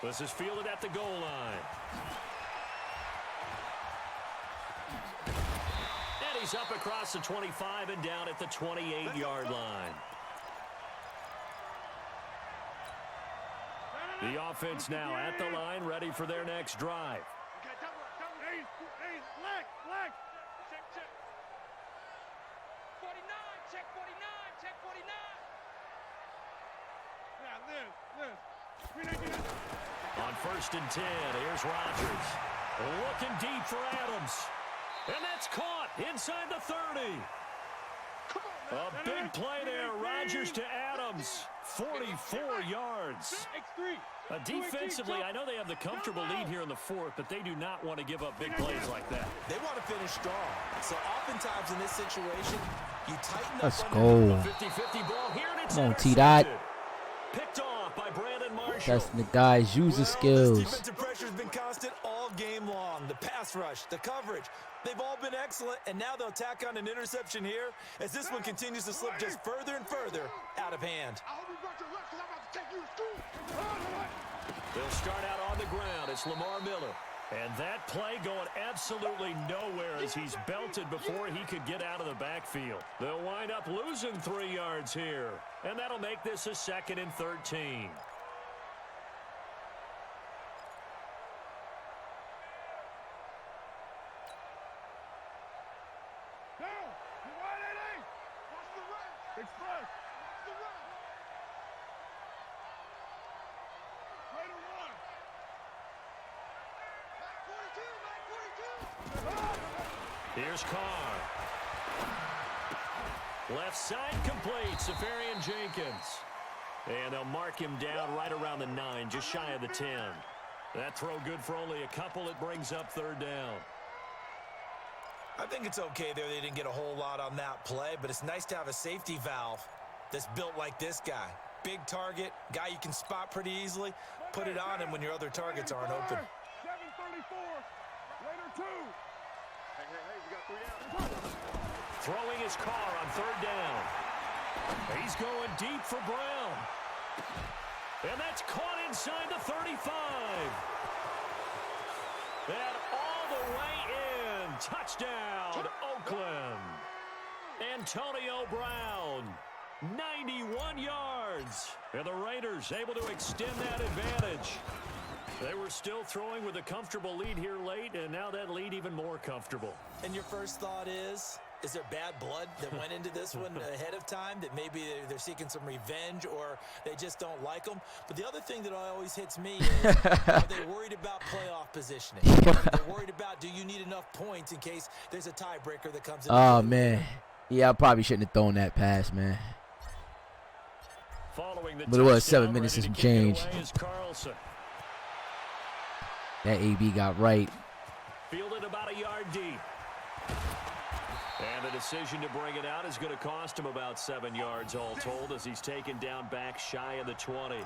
This is fielded at the goal line. And he's up across the 25 and down at the 28-yard line. The offense now at the line, ready for their next drive. Hey, flex. Check 49. Yeah, Liz. On first and 10, here's Rodgers. Looking deep for Adams. And that's caught inside the 30. A big play there. Rodgers to Adams. 44 yards. Defensively, I know they have the comfortable lead here in the fourth, but they do not want to give up big plays like that. They want to finish strong. So oftentimes in this situation, you tighten up. Let's go. 50-50 ball here, and it's Come on, T-Dot. Picked off by Brandon Marshall. That's the guy's user skills. This defensive pressure has been constant all game long. The pass rush, the coverage, they've all been excellent, and now they'll tack on an interception here as this one continues to slip just further and further out of hand. I hope you brought your left because I'm about to take you to school. They'll start out on the ground. It's Lamar Miller. And that play going absolutely nowhere as he's belted before he could get out of the backfield. They'll wind up losing 3 yards here. And that'll make this a 2nd and 13. Express. Here's Carr. Left side complete. Safarian Jenkins. And they'll mark him down right around the 9, just shy of the 10. That throw good for only a couple. It brings up 3rd down. I think it's okay there. They didn't get a whole lot on that play, but it's nice to have a safety valve that's built like this guy. Big target, guy you can spot pretty easily. Put it on him when your other targets aren't open. 7:34. Later 2. Hey, we got 3 down. Throwing his Carr on 3rd down. He's going deep for Brown. And that's caught inside the 35. And all the way in. Touchdown, Oakland. Antonio Brown, 91 yards. And the Raiders able to extend that advantage. They were still throwing with a comfortable lead here late, and now that lead even more comfortable. And your first thought is, Is there bad blood that went into this one ahead of time, that maybe they're seeking some revenge, or they just don't like them? But the other thing that always hits me is, are they worried about playoff positioning? Are they worried about, do you need enough points in case there's a tiebreaker that comes in? Oh, man. Yeah, I probably shouldn't have thrown that pass, man. But it was 7 minutes and some change. That AB got right. Fielded about a yard deep. And the decision to bring it out is going to cost him about 7 yards all told, as he's taken down back shy of the 20.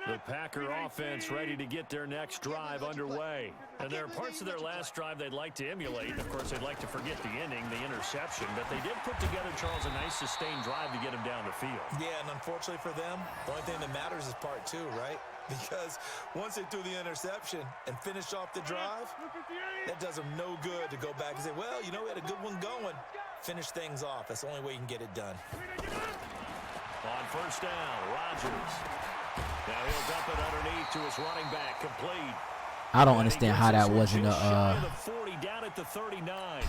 The Packer offense ready to get their next drive underway. And there are parts of their last drive they'd like to emulate. Of course, they'd like to forget the inning, the interception. But they did put together, Charles, a nice sustained drive to get him down the field. Yeah, and unfortunately for them, the only thing that matters is part 2, right? Because once they threw the interception and finished off the drive, that does them no good to go back and say, well, you know, we had a good one going. Finish things off. That's the only way you can get it done. On first down, Rodgers. Now he'll dump it underneath to his running back, complete. I don't understand how that wasn't a 40 down at the 39.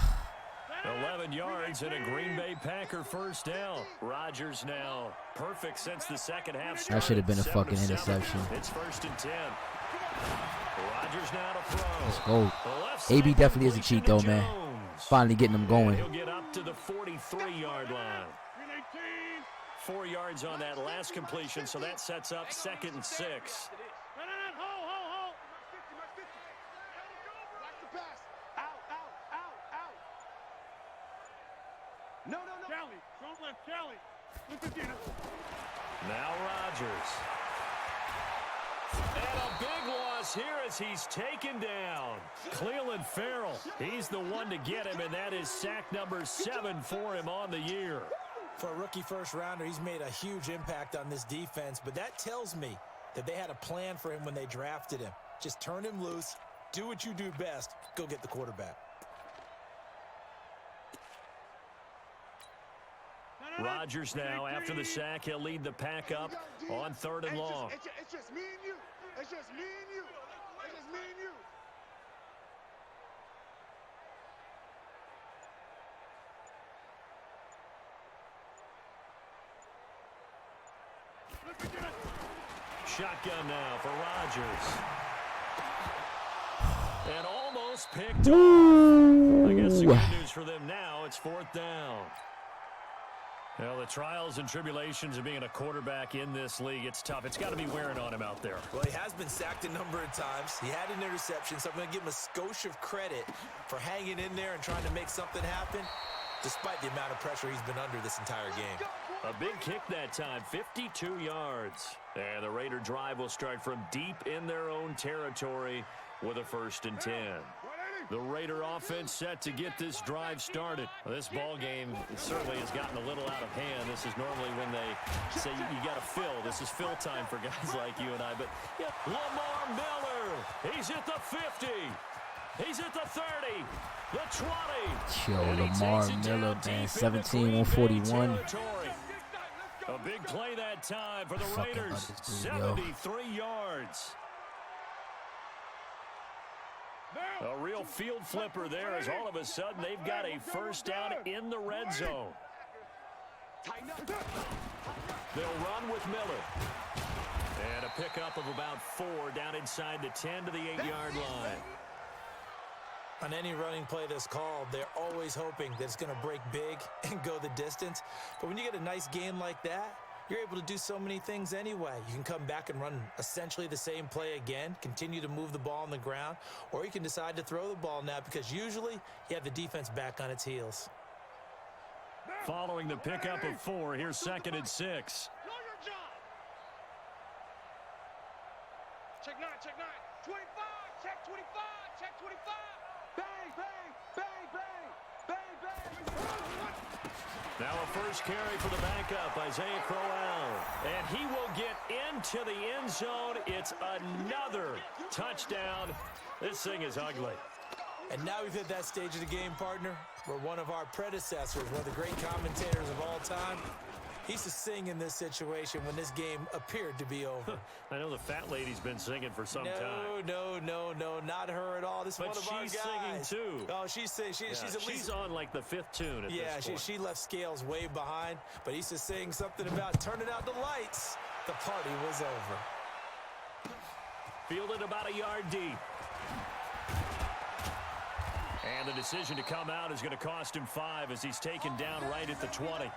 11 yards and a Green Bay Packer first down. Rodgers now perfect since the second half started. That should have been a fucking interception. It's 1st and 10. Rodgers now to throw. Let's go. AB definitely is a cheat though, man. Finally getting them going. He'll get up to the 43-yard line. 4 yards on that last completion, so that sets up 2nd and 6. No. Charlie, don't let Charlie. Now Rodgers. And a big loss here as he's taken down. Cleveland Farrell, he's the one to get him, and that is sack number 7 for him on the year. For a rookie first-rounder, he's made a huge impact on this defense, but that tells me that they had a plan for him when they drafted him. Just turn him loose, do what you do best, go get the quarterback. Rodgers now, after the sack, he'll lead the pack up on 3rd and long. It's just me and you. It's just me and you. It's just me and you. Shotgun now for Rodgers. And almost picked off. I guess the good news for them now, it's 4th down. Well, the trials and tribulations of being a quarterback in this league, it's tough. It's got to be wearing on him out there. Well, he has been sacked a number of times. He had an interception, so I'm going to give him a skosh of credit for hanging in there and trying to make something happen, despite the amount of pressure he's been under this entire game. A big kick that time, 52 yards. And the Raider drive will start from deep in their own territory with a 1st and 10. The Raider offense set to get this drive started. Well, this ball game certainly has gotten a little out of hand. This is normally when they say you got to fill. This is fill time for guys like you and I. But yeah, Lamar Miller, he's at the 50. He's at the 30, the 20. Yo, Lamar Miller, man, 17-141. A big play that time for the Raiders. 73 yards. A real field flipper there, as all of a sudden they've got a first down in the red zone. They'll run with Miller. And a pickup of about 4 down inside the 10 to the 8-yard line. On any running play that's called, they're always hoping that it's going to break big and go the distance. But when you get a nice game like that, you're able to do so many things anyway. You can come back and run essentially the same play again, continue to move the ball on the ground, or you can decide to throw the ball now because usually you have the defense back on its heels. Following the pickup of 4, here's 2nd and 6. Know your job. Check 9, check 9. 25, check 25, check 25. Bang, bang, bang, bang, bang, bang. Now a first carry for the backup, Isaiah Crowell. And he will get into the end zone. It's another touchdown. This thing is ugly. And now we've hit that stage of the game, partner. where one of our predecessors, one of the great commentators of all time, he used to sing in this situation when this game appeared to be over. I know the fat lady's been singing for some time. No, not her at all. This is one of our guys. But she's singing too. Oh, she's singing. She's at least she's on like the 5th tune at this point. She left Scales way behind, but he used to sing something about turning out the lights. The party was over. Fielded about a yard deep. And the decision to come out is going to cost him 5 as he's taken down right at the 20.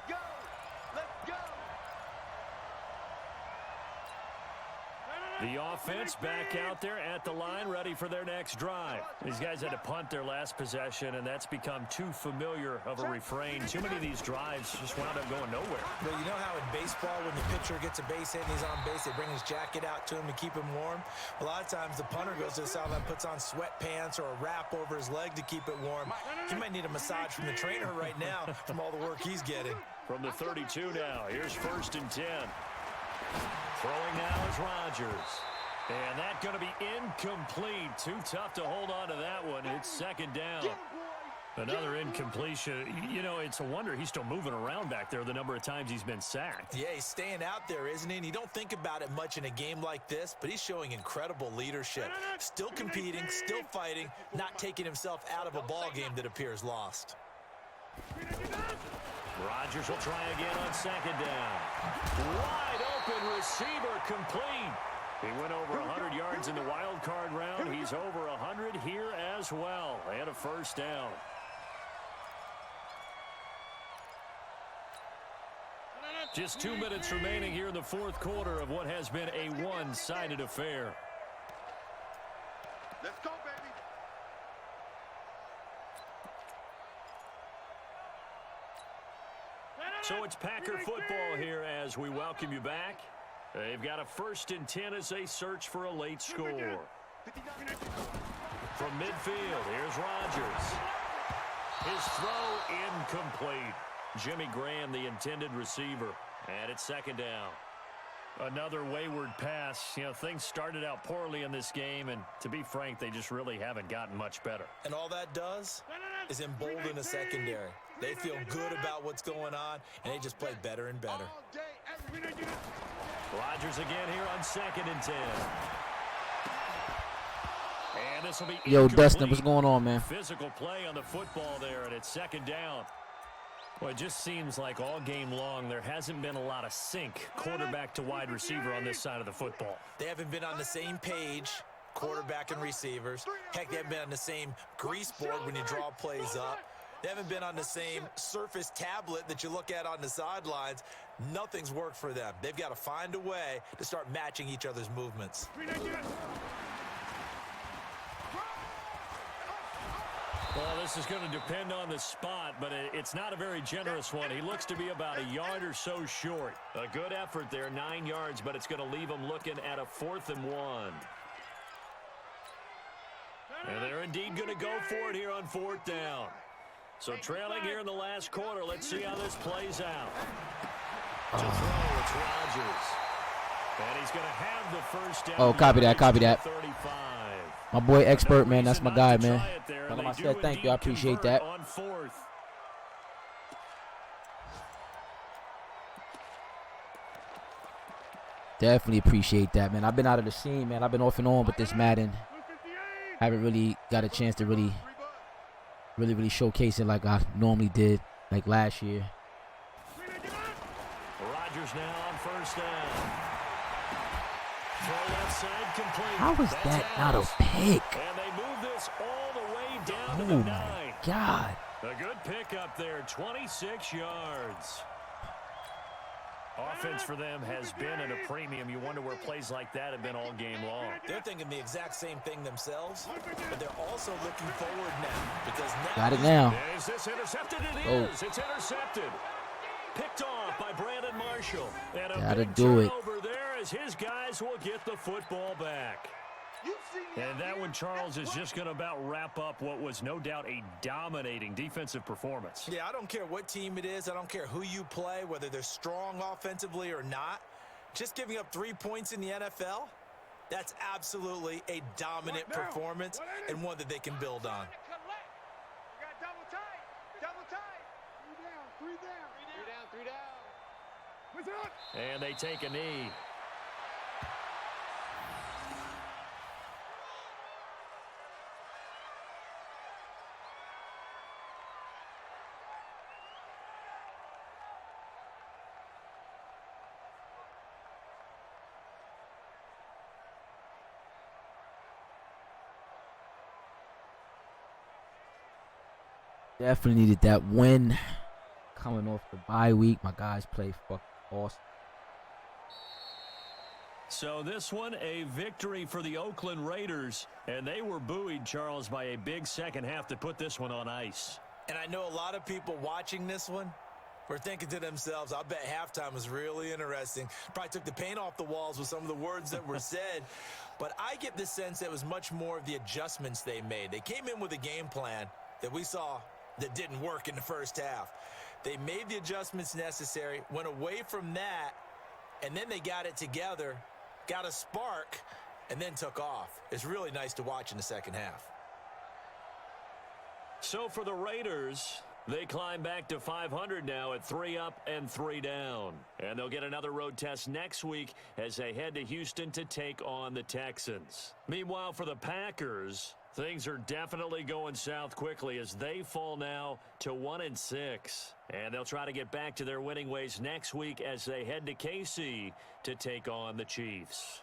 The offense back out there at the line, ready for their next drive. These guys had to punt their last possession, and that's become too familiar of a refrain. Too many of these drives just wound up going nowhere. Well, you know how in baseball, when the pitcher gets a base hit and he's on base, they bring his jacket out to him to keep him warm? A lot of times, the punter goes to the sideline, puts on sweatpants or a wrap over his leg to keep it warm. He might need a massage from the trainer right now from all the work he's getting. From the 32 now, here's 1st and 10. Throwing now is Rodgers. And that's going to be incomplete. Too tough to hold on to that one. It's 2nd down. Another incompletion. You know, it's a wonder he's still moving around back there the number of times he's been sacked. Yeah, he's staying out there, isn't he? And you don't think about it much in a game like this, but he's showing incredible leadership. Still competing, still fighting, not taking himself out of a ball game that appears lost. Rodgers will try again on 2nd down. Wide open receiver complete. He went over 100 yards in the wild card round. He's over 100 here as well. And a 1st down. Just 2 minutes remaining here in the 4th quarter of what has been a one-sided affair. Let's go, baby. So it's Packer football here as we welcome you back. They've got a 1st and 10 as they search for a late score. From midfield, here's Rodgers. His throw incomplete. Jimmy Graham, the intended receiver. And it's 2nd down. Another wayward pass. You know, things started out poorly in this game, and to be frank, they just really haven't gotten much better. And all that does is embolden the secondary. They feel good about what's going on, and they just play better and better. Rodgers again here on 2nd and 10. And this will be Yo, Dustin, what's going on, man? Physical play on the football there, and it's 2nd down. Well, it just seems like all game long there hasn't been a lot of sync quarterback to wide receiver on this side of the football. They haven't been on the same page, quarterback and receivers. Heck, they haven't been on the same grease board when you draw plays up. They haven't been on the same surface tablet that you look at on the sidelines. Nothing's worked for them. They've got to find a way to start matching each other's movements. Well, this is going to depend on the spot, but it's not a very generous one. He looks to be about a yard or so short. A good effort there, 9 yards, but it's going to leave him looking at a 4th and 1. And they're indeed going to go for it here on 4th down. So trailing here in the last quarter. Let's see how this plays out. To throw, it's Rodgers. And he's going to have the 1st down. Oh, copy that, copy that. 35. My boy Expert, man, that's my guy, man. Tell him I said thank you, I appreciate that. On 4th. Definitely appreciate that, man. I've been out of the scene, man. I've been off and on with this Madden. Haven't really got a chance to really showcase it like I normally did, like last year. Rodgers now on 1st down. Throw left side complete. How is that not a pick? And they move this all the way down to Oh the 9. my God. A good pickup there, 26 yards. Offense for them has been at a premium. You wonder where plays like that have been all game long. They're thinking the exact same thing themselves, but they're also looking forward now because now Got it now. Is this intercepted? It is. It's intercepted. Picked off by Brandon Marshall. And a Gotta big do it. turnover there as his guys will get the football back. And that one, Charles, is just going to about wrap up what was no doubt a dominating defensive performance. Yeah, I don't care what team it is. I don't care who you play, whether they're strong offensively or not. Just giving up 3 points in the NFL, that's absolutely a dominant performance and one that they can build on. Three down. And they take a knee. Definitely needed that win. Coming off the bye week, my guys play fucking awesome. So this one, a victory for the Oakland Raiders. And they were buoyed, Charles, by a big second half to put this one on ice. And I know a lot of people watching this one were thinking to themselves, I bet halftime was really interesting. Probably took the paint off the walls with some of the words that were said. But I get the sense that it was much more of the adjustments they made. They came in with a game plan that we saw that didn't work in the first half. They made the adjustments necessary, went away from that, and then they got it together, got a spark, and then took off. It's really nice to watch in the second half. So for the Raiders, they climb back to 500 now at 3 up and 3 down. And they'll get another road test next week as they head to Houston to take on the Texans. Meanwhile, for the Packers, things are definitely going south quickly as they fall now to 1-6. And they'll try to get back to their winning ways next week as they head to KC to take on the Chiefs.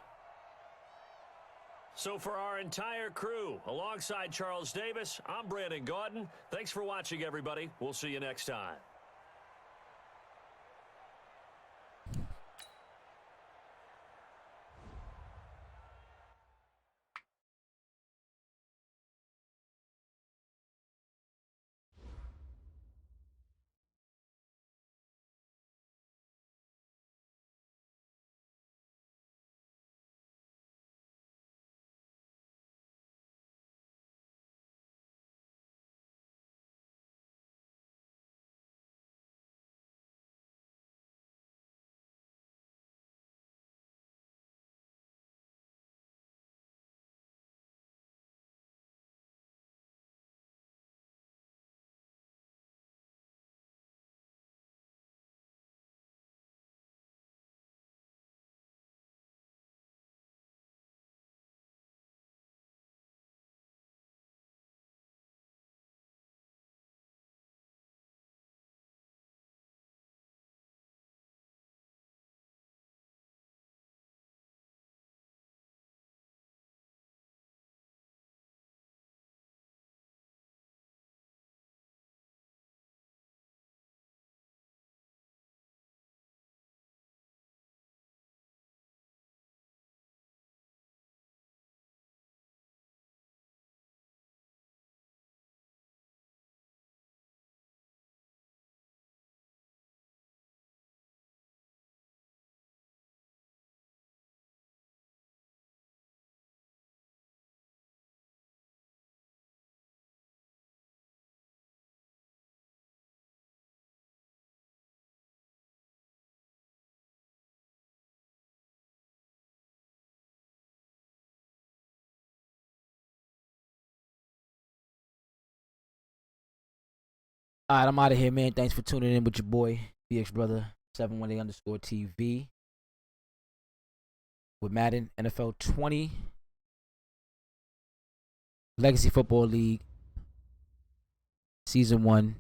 So for our entire crew, alongside Charles Davis, I'm Brandon Gaudin. Thanks for watching, everybody. We'll see you next time. All right, I'm out of here, man. Thanks for tuning in with your boy, BX Brother 718_TV. With Madden NFL 20. Legacy Football League. Season 1.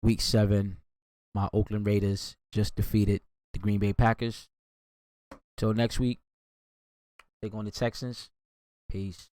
Week 7. My Oakland Raiders just defeated the Green Bay Packers. Till next week. Take on the Texans. Peace.